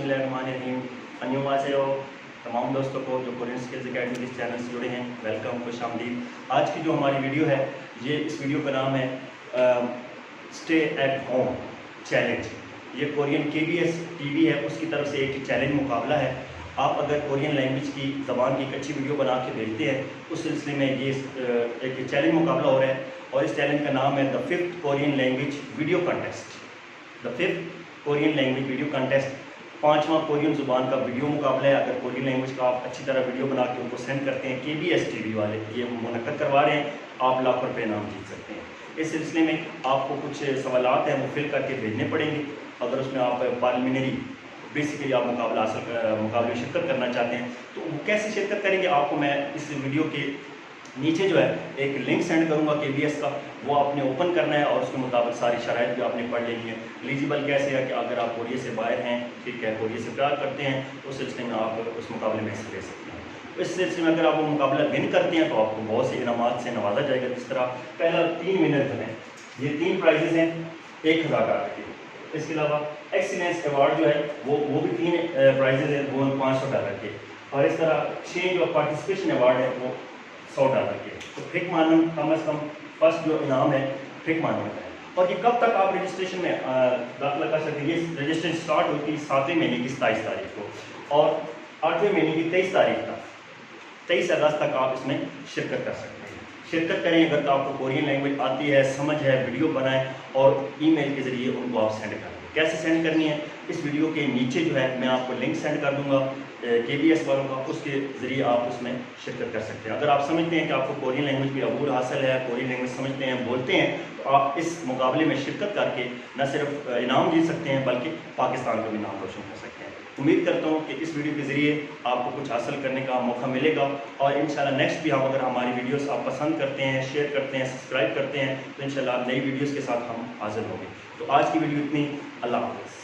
बिस्मिल्लाहिर्रहमानिर्रहीम। अन्यवासेयो तमाम दोस्तों को जो कोरियन स्किल्स अकेडमी के चैनल से जुड़े हैं, वेलकम, खुश आमदीद। आज की जो हमारी वीडियो है, इस वीडियो का नाम है स्टे एट होम चैलेंज। ये कोरियन KBS TV है, उसकी तरफ से एक चैलेंज मुकाबला है। आप अगर कोरियन लैंग्वेज की ज़बान की एक अच्छी वीडियो बना के भेजते हैं, उस सिलसिले में ये एक चैलेंज मुकाबला हो रहा है और इस चैलेंज का नाम है the 5th Korean language video contest. The 5th Korean language video contest, 5वां कोरियन ज़ुबान का वीडियो मुकाबला है। अगर कोरियन लैंग्वेज का आप अच्छी तरह वीडियो बना के उनको सेंड करते हैं, KBS TV वाले ये मुनक्कद करवा रहे हैं, आप लाखों रुपये इनाम जीत सकते हैं। इस सिलसिले में आपको कुछ सवालात हैं वो फिल करके भेजने पड़ेंगे। अगर उसमें आप पार्लिमिनरी बेसिकली आप मुकाबले में शिरकत करना चाहते हैं तो वो कैसे शिरकत करेंगे, आपको मैं इस वीडियो के नीचे जो है एक लिंक सेंड करूंगा KBS का, वो आपने ओपन करना है और उसके मुताबिक सारी शराइत भी आपने पढ़ लेनी है। एलिजिबल कैसे है कि अगर आप कोरिया से बाहर हैं, ठीक है, कोरिया से प्यार करते हैं, तो उस सिलसिले में आप उस मुकाबले में हिस्सा ले सकते हैं। इस सिलसिले में अगर आप वो मुकाबला विन करते हैं तो आपको बहुत से इनामात से नवाजा जाएगा। जिस तरह पहला 3 विनर जो है, ये 3 प्राइजेज हैं $1000 के। इसके अलावा एक्सीलेंस अवार्ड जो है वो भी 3 प्राइजेज हैं, वो $500 के। और इस तरह चेंज ऑफ पार्टिसिपेशन अवार्ड है वो $100 के। तो फिक मानम कम से कम फर्स्ट जो इनाम है फिक मानम का है। और ये कब तक आप रजिस्ट्रेशन में दाखिला कर सकते हैं, ये रजिस्ट्रेशन स्टार्ट होती है 7वें महीने की 27 तारीख को और 8वें महीने की 23 तारीख तक, 23 अगस्त तक आप इसमें शिरकत कर सकते हैं। शिरकत करें अगर तो आपको कोरियन लैंग्वेज आती है, समझ है, वीडियो बनाएं और ईमेल के ज़रिए उनको आप सेंड करें। कैसे सेंड करनी है, इस वीडियो के नीचे जो है मैं आपको लिंक सेंड कर दूंगा KBS वालों का, उसके ज़रिए आप उसमें शिरकत कर सकते हैं। अगर आप समझते हैं कि आपको कोरियन लैंग्वेज भी अबूल हासिल है, कोरियन लैंग्वेज समझते हैं, बोलते हैं, तो आप इस मुकाबले में शिरकत करके न सिर्फ इनाम जीत सकते हैं बल्कि पाकिस्तान का भी नाम रोशन कर सकते हैं। उम्मीद करता हूँ कि इस वीडियो के ज़रिए आपको कुछ हासिल करने का मौका मिलेगा और इंशाल्लाह नेक्स्ट भी हम अगर हमारी वीडियोस आप पसंद करते हैं, शेयर करते हैं, सब्सक्राइब करते हैं तो इंशाल्लाह नई वीडियोस के साथ हम हाजिर होंगे। तो आज की वीडियो इतनी। अल्लाह हाफ़िज़।